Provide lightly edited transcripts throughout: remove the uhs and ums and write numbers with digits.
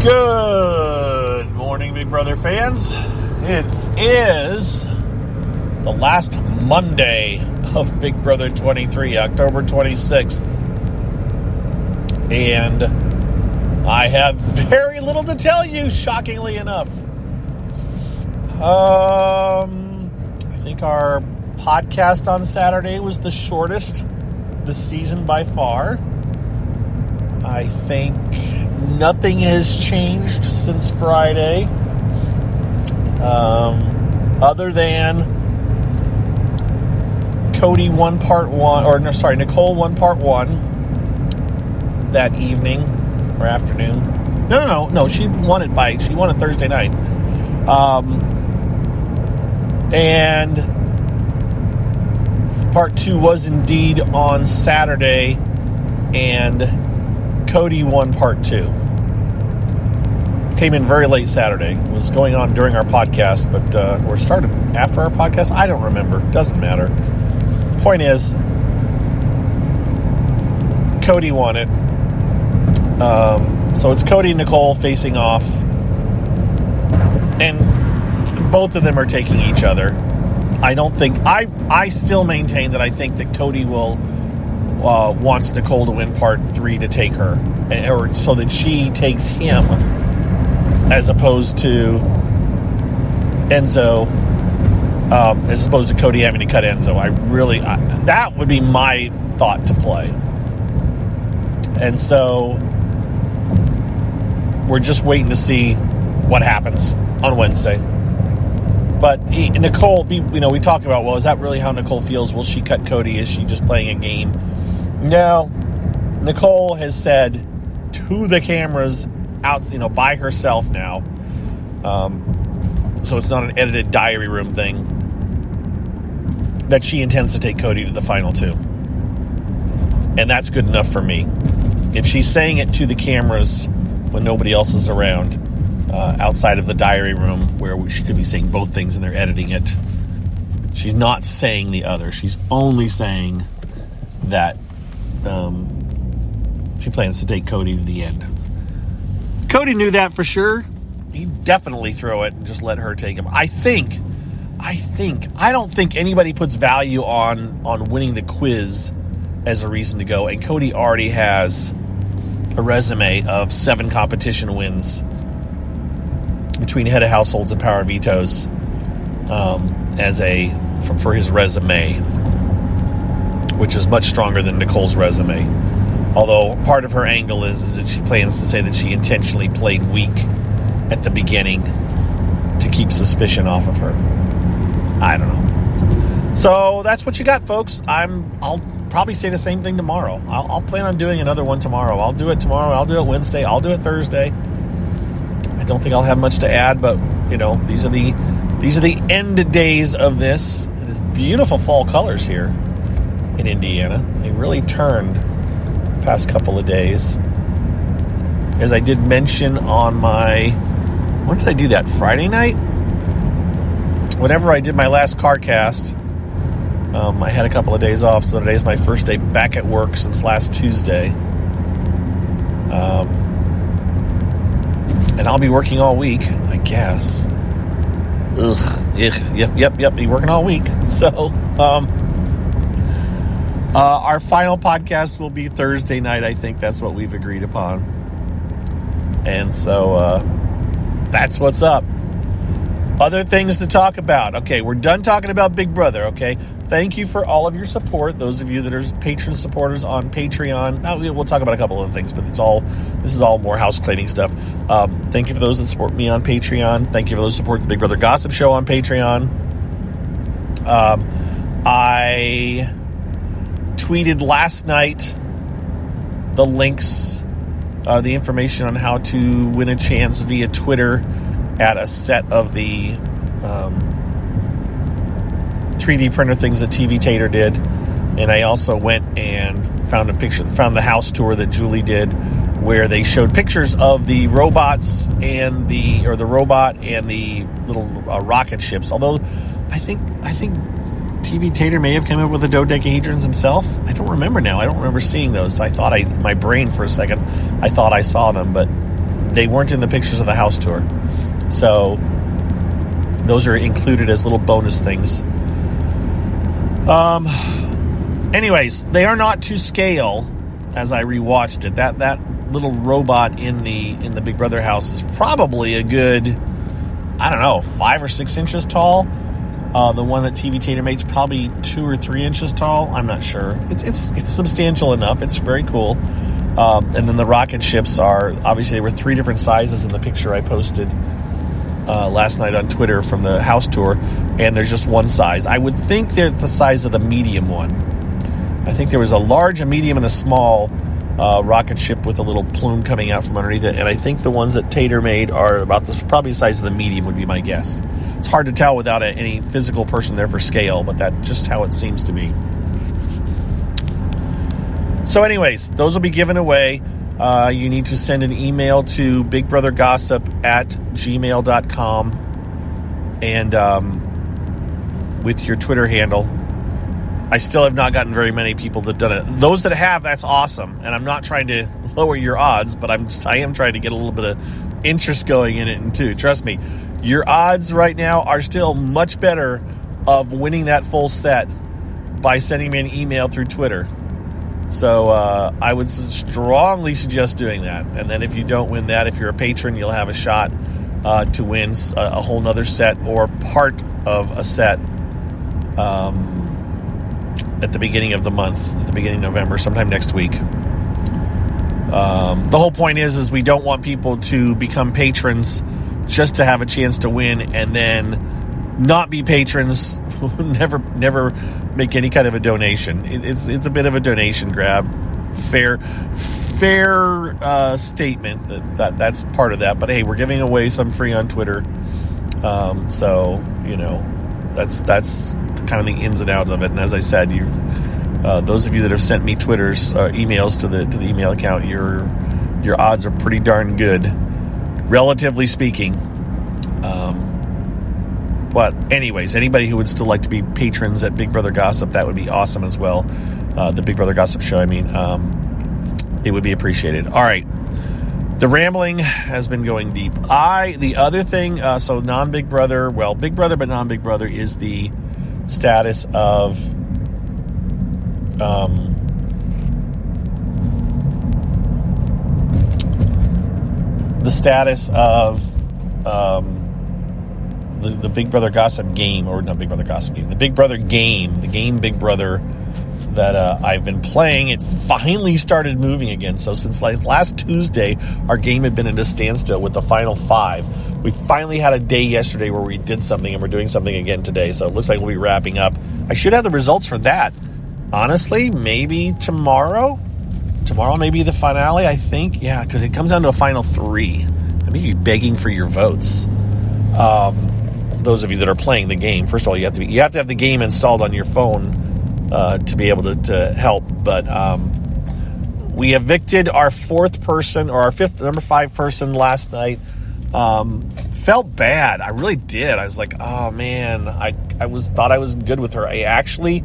Good morning, Big Brother fans. It is the last Monday of Big Brother 23, October 26th. And I have very little to tell you, shockingly enough. I think our podcast on Saturday was the shortest this season by far. I think nothing has changed since Friday, other than Nicole won part one that evening or afternoon. No, she won it Thursday night. And part two was indeed on Saturday, and Cody won part two. Came in very late Saturday. It was going on during our podcast, but or started after our podcast. I don't remember. Doesn't matter. Point is, Cody won it. So it's Cody and Nicole facing off, and both of them are taking each other. I still maintain that I think that Cody wants Nicole to win part three to take her, or so that she takes him, as opposed to Enzo, as opposed to Cody having to cut Enzo. That would be my thought to play. And so we're just waiting to see what happens on Wednesday. But Nicole, we talk about, well, is that really how Nicole feels? Will she cut Cody? Is she just playing a game? No. Nicole has said to the cameras out, by herself now. So it's not an edited diary room thing, that she intends to take Cody to the final two. And that's good enough for me. If she's saying it to the cameras when nobody else is around, outside of the diary room where she could be saying both things and they're editing it, she's not saying the other. She's only saying that she plans to take Cody to the end. Cody knew that for sure. He'd definitely throw it and just let her take him. I don't think anybody puts value on winning the quiz as a reason to go. And Cody already has a resume of 7 competition wins between Head of Households and Power Vetoes, for his resume, which is much stronger than Nicole's resume. Although part of her angle is that she plans to say that she intentionally played weak at the beginning to keep suspicion off of her. I don't know. So that's what you got, folks. I'll probably say the same thing tomorrow. I'll plan on doing another one tomorrow. I'll do it tomorrow. I'll do it Wednesday. I'll do it Thursday. I don't think I'll have much to add, but these are the end days of this. It's beautiful fall colors here in Indiana. They really turned the past couple of days. As I did mention on when did I do that? Friday night? Whenever I did my last CarCast, I had a couple of days off, so today's my first day back at work since last Tuesday. And I'll be working all week, I guess. Yep, be working all week. So, our final podcast will be Thursday night. I think that's what we've agreed upon. And so, that's what's up. Other things to talk about. Okay, we're done talking about Big Brother, okay? Thank you for all of your support. Those of you that are patron supporters on Patreon. Now, we'll talk about a couple of things, but this is all more house cleaning stuff. Thank you for those that support me on Patreon. Thank you for those that support the Big Brother Gossip Show on Patreon. I tweeted last night the links, the information on how to win a chance via Twitter at a set of the 3D printer things that TV Tater did. And I also went and found the house tour that Julie did, where they showed pictures of the robots and the robot and the little rocket ships. Although I think TV Tater may have come up with the dodecahedrons himself. I don't remember now. I don't remember seeing those. My brain for a second, I thought I saw them, but they weren't in the pictures of the house tour. So those are included as little bonus things. Anyways, they are not to scale. As I rewatched it, that little robot in the Big Brother house is probably a good, I don't know, 5 or 6 inches tall. The one that TV Tater made's probably 2 or 3 inches tall. I'm not sure. It's substantial enough. It's very cool. And then the rocket ships are, obviously there were 3 different sizes in the picture I posted last night on Twitter from the house tour, and there's just one size. I would think they're the size of the medium one. I think there was a large, a medium, and a small rocket ship with a little plume coming out from underneath it, and I think the ones that Tater made are about probably the size of the medium would be my guess. It's hard to tell without any physical person there for scale, but that's just how it seems to be. So anyways, those will be given away. You need to send an email to bigbrothergossip@gmail.com and with your Twitter handle. I still have not gotten very many people that have done it. Those that have, that's awesome. And I'm not trying to lower your odds, but I am trying to get a little bit of interest going in it too. Trust me, your odds right now are still much better of winning that full set by sending me an email through Twitter. So I would strongly suggest doing that. And then if you don't win that, if you're a patron, you'll have a shot to win a whole nother set or part of a set at the beginning of the month, at the beginning of November, sometime next week. The whole point is we don't want people to become patrons just to have a chance to win and then not be patrons, never make any kind of a donation. It's a bit of a donation grab. Fair statement that's part of that. But hey, we're giving away some free on Twitter, so you know that's kind of the ins and outs of it. And as I said, those of you that have sent me Twitter's emails to the email account, your odds are pretty darn good, relatively speaking. But anyways, anybody who would still like to be patrons at Big Brother Gossip, that would be awesome as well. The Big Brother Gossip show, it would be appreciated. All right. The rambling has been going deep. The other thing, so non-Big Brother, well, Big Brother but non-Big Brother is the status of the Big Brother Gossip game, or not Big Brother Gossip game, the Big Brother game, the game Big Brother that I've been playing. It finally started moving again. So since last Tuesday, our game had been at a standstill with the final 5. We finally had a day yesterday where we did something, and we're doing something again today. So it looks like we'll be wrapping up. I should have the results for that. Honestly, maybe tomorrow. Tomorrow may be the finale, I think. Yeah, because it comes down to a final 3. I may be begging for your votes. Those of you that are playing the game, first of all, you have to have the game installed on your phone to be able to help. But we evicted our 4th person, or our number 5 person last night. Felt bad. I really did. I was like, oh man, I thought I was good with her. I actually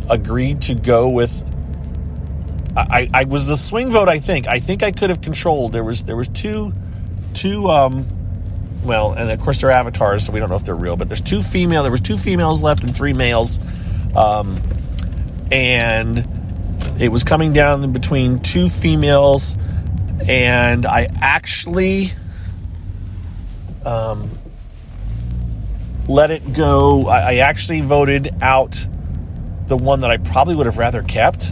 agreed to go with. I was the swing vote. I think I could have controlled. There was two. Well, and of course they're avatars, so we don't know if they're real. But there was 2 females left and 3 males, and it was coming down between 2 females, and I actually let it go. I actually voted out the one that I probably would have rather kept,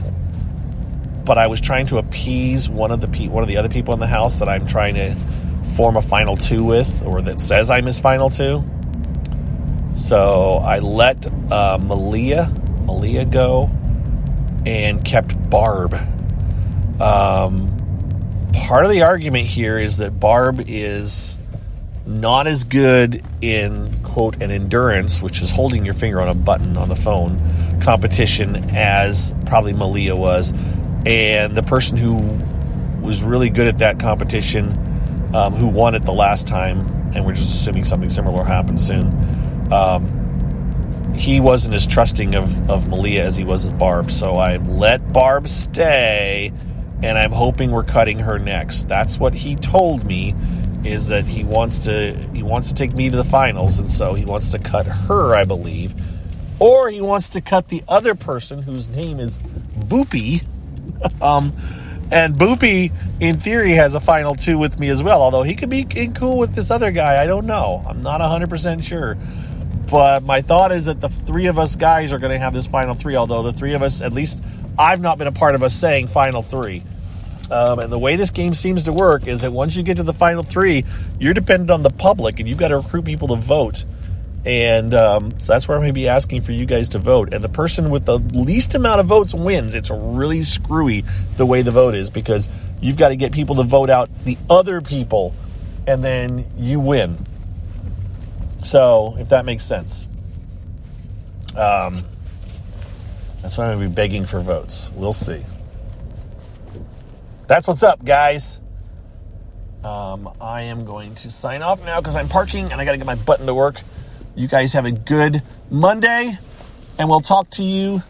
but I was trying to appease one of the other people in the house that I'm trying to form a final 2 with, or that says I'm his final 2. So I let Malia go and kept Barb. Part of the argument here is that Barb is not as good in, quote, an endurance, which is holding your finger on a button on the phone, competition as probably Malia was. And the person who was really good at that competition, who won it the last time, and we're just assuming something similar will happen soon, he wasn't as trusting of Malia as he was of Barb. So I let Barb stay and I'm hoping we're cutting her next. That's what he told me, is that he wants to take me to the finals, and so he wants to cut her, I believe. Or he wants to cut the other person whose name is Boopy. And Boopy, in theory, has a final 2 with me as well, although he could be cool with this other guy. I don't know. I'm not 100% sure. But my thought is that the 3 of us guys are going to have this final 3, although the 3 of us, at least I've not been a part of us saying final 3. And the way this game seems to work is that once you get to the final 3, you're dependent on the public, and you've got to recruit people to vote. And so that's where I'm going to be asking for you guys to vote. And the person with the least amount of votes wins. It's really screwy the way the vote is, because you've got to get people to vote out the other people, and then you win. So, if that makes sense. That's why I'm going to be begging for votes. We'll see. That's what's up, guys. I am going to sign off now because I'm parking and I got to get my button to work. You guys have a good Monday, and we'll talk to you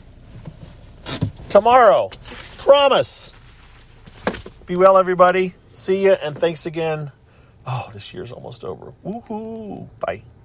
tomorrow. Promise. Be well, everybody. See ya, and thanks again. Oh, this year's almost over. Woohoo. Bye.